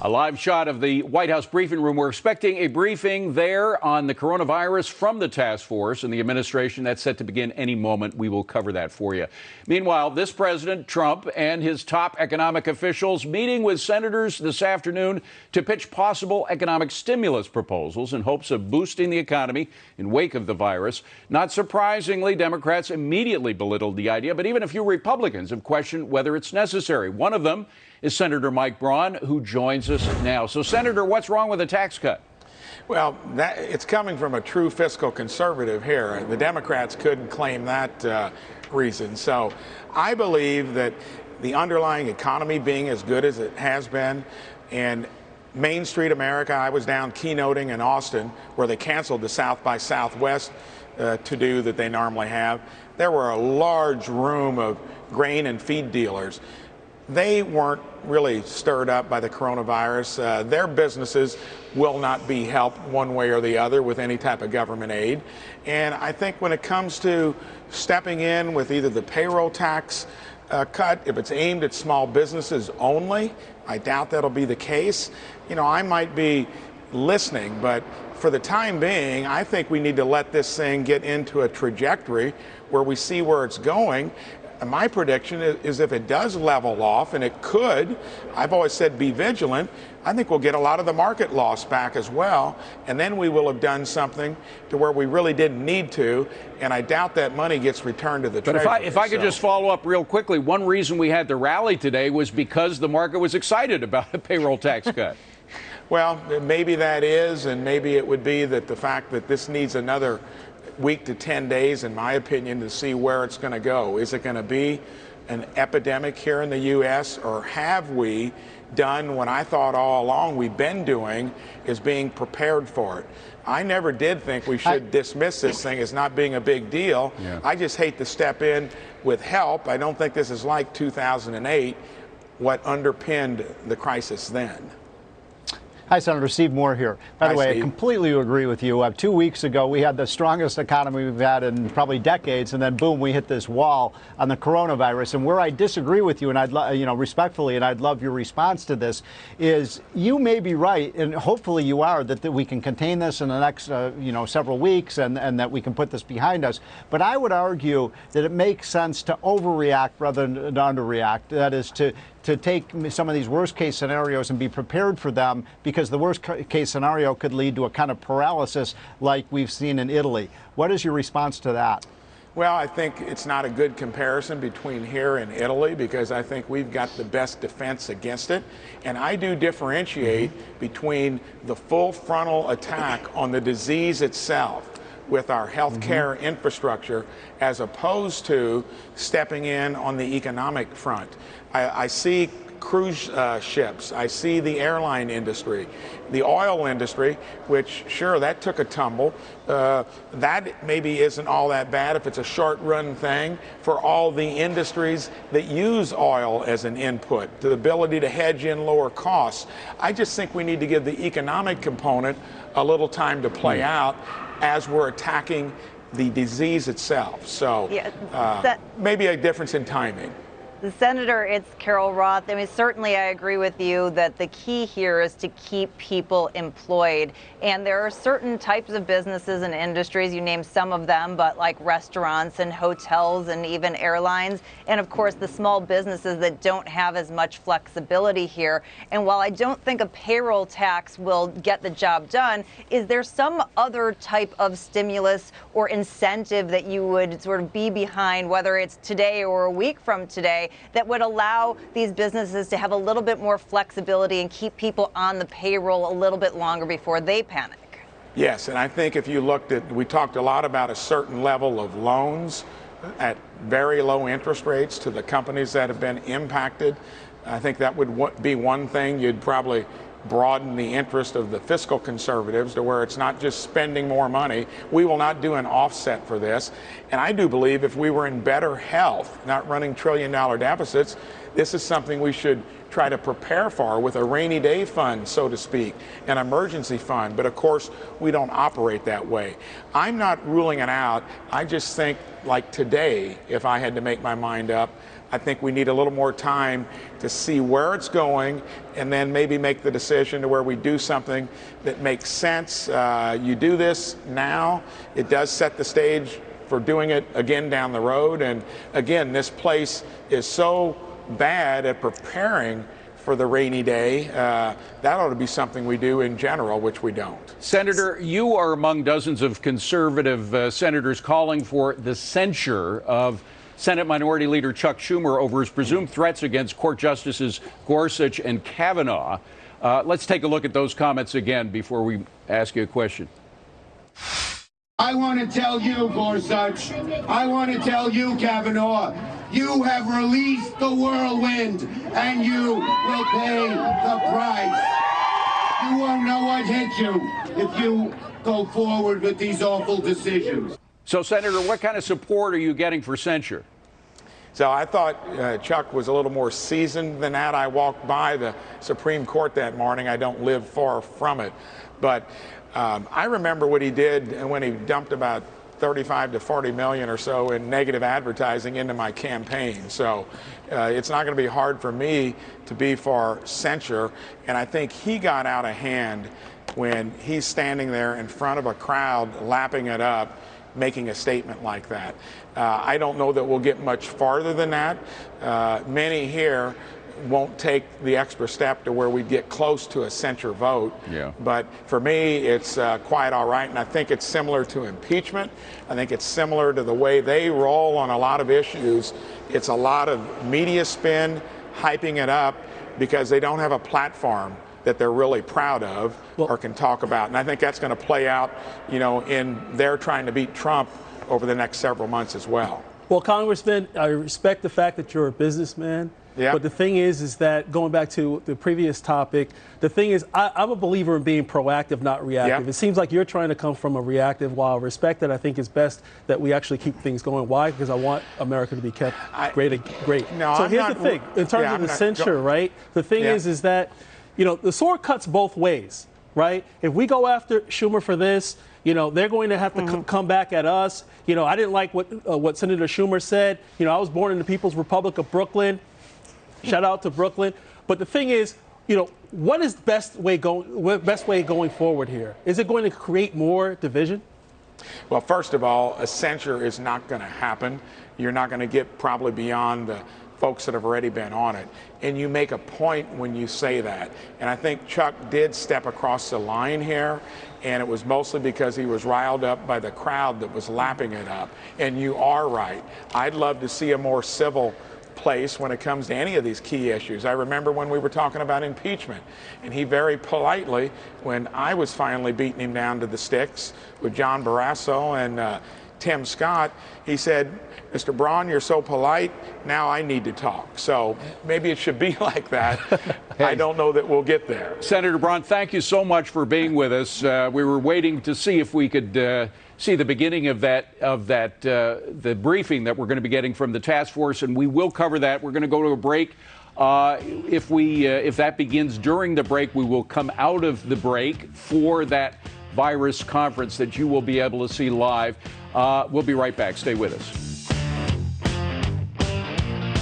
A live shot of the White House briefing room. We're expecting a briefing there on the coronavirus from the task force and the administration. That's set to begin any moment. We will cover that for you. Meanwhile, this President Trump and his top economic officials meeting with senators this afternoon to pitch possible economic stimulus proposals in hopes of boosting the economy in wake of the virus. Not surprisingly, Democrats immediately belittled the idea, but even a few Republicans have questioned whether it's necessary. One of them is Senator Mike Braun, who joins us now. So, Senator, what's wrong with a tax cut? Well, it's coming from a true fiscal conservative here. The Democrats couldn't claim that reason. So I believe that the underlying economy being as good as it has been, and Main Street America, I was down keynoting in Austin where they canceled the South by Southwest to-do that they normally have. There were a large room of grain and feed dealers. They weren't really stirred up by the coronavirus. Their businesses will not be helped one way or the other with any type of government aid. And I think when it comes to stepping in with either the payroll tax cut, if it's aimed at small businesses only, I doubt that'll be the case. You know, I might be listening, but for the time being, I think we need to let this thing get into a trajectory where we see where it's going. And my prediction is if it does level off, and it could, I've always said be vigilant, I think we'll get a lot of the market loss back as well, and then we will have done something to where we really didn't need to, and I doubt that money gets returned to the Treasury. But if I could just follow up real quickly, one reason we had the rally today was because the market was excited about a payroll tax cut. Well, maybe that is, and maybe it would be that the fact that this needs another week to 10 days, in my opinion, to see where it's going to go. Is it going to be an epidemic here in the U.S., or have we done what I thought all along we've been doing, is being prepared for it? I never did think we should dismiss this thing as not being a big deal. Yeah. I just hate to step in with help. I don't think this is like 2008, what underpinned the crisis then. Hi, Senator Steve Moore here. By the way, Steve. I completely agree with you. 2 weeks ago, we had the strongest economy we've had in probably decades, and then boom, we hit this wall on the coronavirus. And where I disagree with you, and respectfully, and I'd love your response to this, is you may be right, and hopefully you are, that we can contain this in the next several weeks, and that we can put this behind us. But I would argue that it makes sense to overreact rather than underreact. That is to take some of these worst case scenarios and be prepared for them, because the worst case scenario could lead to a kind of paralysis like we've seen in Italy. What is your response to that? Well, I think it's not a good comparison between here and Italy, because I think we've got the best defense against it. And I do differentiate between the full frontal attack on the disease itself with our healthcare infrastructure, as opposed to stepping in on the economic front. I see cruise ships, I see the airline industry, the oil industry, which, sure, that took a tumble. That maybe isn't all that bad if it's a short-run thing. For all the industries that use oil as an input, the ability to hedge in lower costs, I just think we need to give the economic component a little time to play out as we're attacking the disease itself. So maybe a difference in timing. Senator, it's Carol Roth. I mean, certainly I agree with you that the key here is to keep people employed. And there are certain types of businesses and industries, you named some of them, but like restaurants and hotels and even airlines. And of course, the small businesses that don't have as much flexibility here. And while I don't think a payroll tax will get the job done, is there some other type of stimulus or incentive that you would sort of be behind, whether it's today or a week from today, that would allow these businesses to have a little bit more flexibility and keep people on the payroll a little bit longer before they panic? Yes, and I think if you looked at, we talked a lot about a certain level of loans at very low interest rates to the companies that have been impacted. I think that would be one thing. You'd probably broaden the interest of the fiscal conservatives to where it's not just spending more money. We will not do an offset for this. And I do believe if we were in better health, not running trillion-dollar deficits, this is something we should try to prepare for with a rainy day fund, so to speak, an emergency fund. But of course, we don't operate that way. I'm not ruling it out. I just think, like today, if I had to make my mind up, I think we need a little more time to see where it's going and then maybe make the decision to where we do something that makes sense. You do this now, it does set the stage for doing it again down the road. And again, this place is so bad at preparing for the rainy day. That ought to be something we do in general, which we don't. Senator, you are among dozens of conservative senators calling for the censure of Senate Minority Leader Chuck Schumer over his presumed threats against Court Justices Gorsuch and Kavanaugh. Let's take a look at those comments again before we ask you a question. I want to tell you, Gorsuch, I want to tell you, Kavanaugh, you have released the whirlwind and you will pay the price. You won't know what hit you if you go forward with these awful decisions. So, Senator, what kind of support are you getting for censure? So I thought Chuck was a little more seasoned than that. I walked by the Supreme Court that morning. I don't live far from it. But I remember what he did when he dumped about 35 to 40 million or so in negative advertising into my campaign. So it's not going to be hard for me to be for censure. And I think he got out of hand when he's standing there in front of a crowd lapping it up, making a statement like that. I don't know that we'll get much farther than that. Many here won't take the extra step to where we get close to a censure vote. Yeah. But for me, it's quite all right. And I think it's similar to impeachment. I think it's similar to the way they roll on a lot of issues. It's a lot of media spin, hyping it up because they don't have a platform that they're really proud of or can talk about. And I think that's going to play out, you know, in their trying to beat Trump over the next several months as well. Well, Congressman, I respect the fact that you're a businessman. Yeah. But the thing is that going back to the previous topic, the thing is I'm a believer in being proactive, not reactive. Yeah. It seems like you're trying to come from a reactive, while I respect that. I think it's best that we actually keep things going. Why? Because I want America to be kept great. No, so I'm here's not, the thing. In terms of the censure, right? The thing is that, you know, the sword cuts both ways, right? If we go after Schumer for this, you know, they're going to have to come back at us. You know, I didn't like what Senator Schumer said. You know, I was born in the People's Republic of Brooklyn. Shout out to Brooklyn. But the thing is, you know, what is the best way going forward here? Is it going to create more division? Well, first of all, a censure is not going to happen. You're not going to get probably beyond the folks that have already been on it. And you make a point when you say that. And I think Chuck did step across the line here, and it was mostly because he was riled up by the crowd that was lapping it up. And you are right. I'd love to see a more civil place when it comes to any of these key issues. I remember when we were talking about impeachment, and he very politely, when I was finally beating him down to the sticks with John Barrasso and Tim Scott, he said, "Mr. Braun, you're so polite, now I need to talk." So maybe it should be like that. Hey. I don't know that we'll get there. Senator Braun, thank you so much for being with us. We were waiting to see if we could see the beginning of the briefing that we're going to be getting from the task force, and we will cover that. We're going to go to a break. If that begins during the break, we will come out of the break for that virus conference that you will be able to see live. We'll be right back. Stay with us.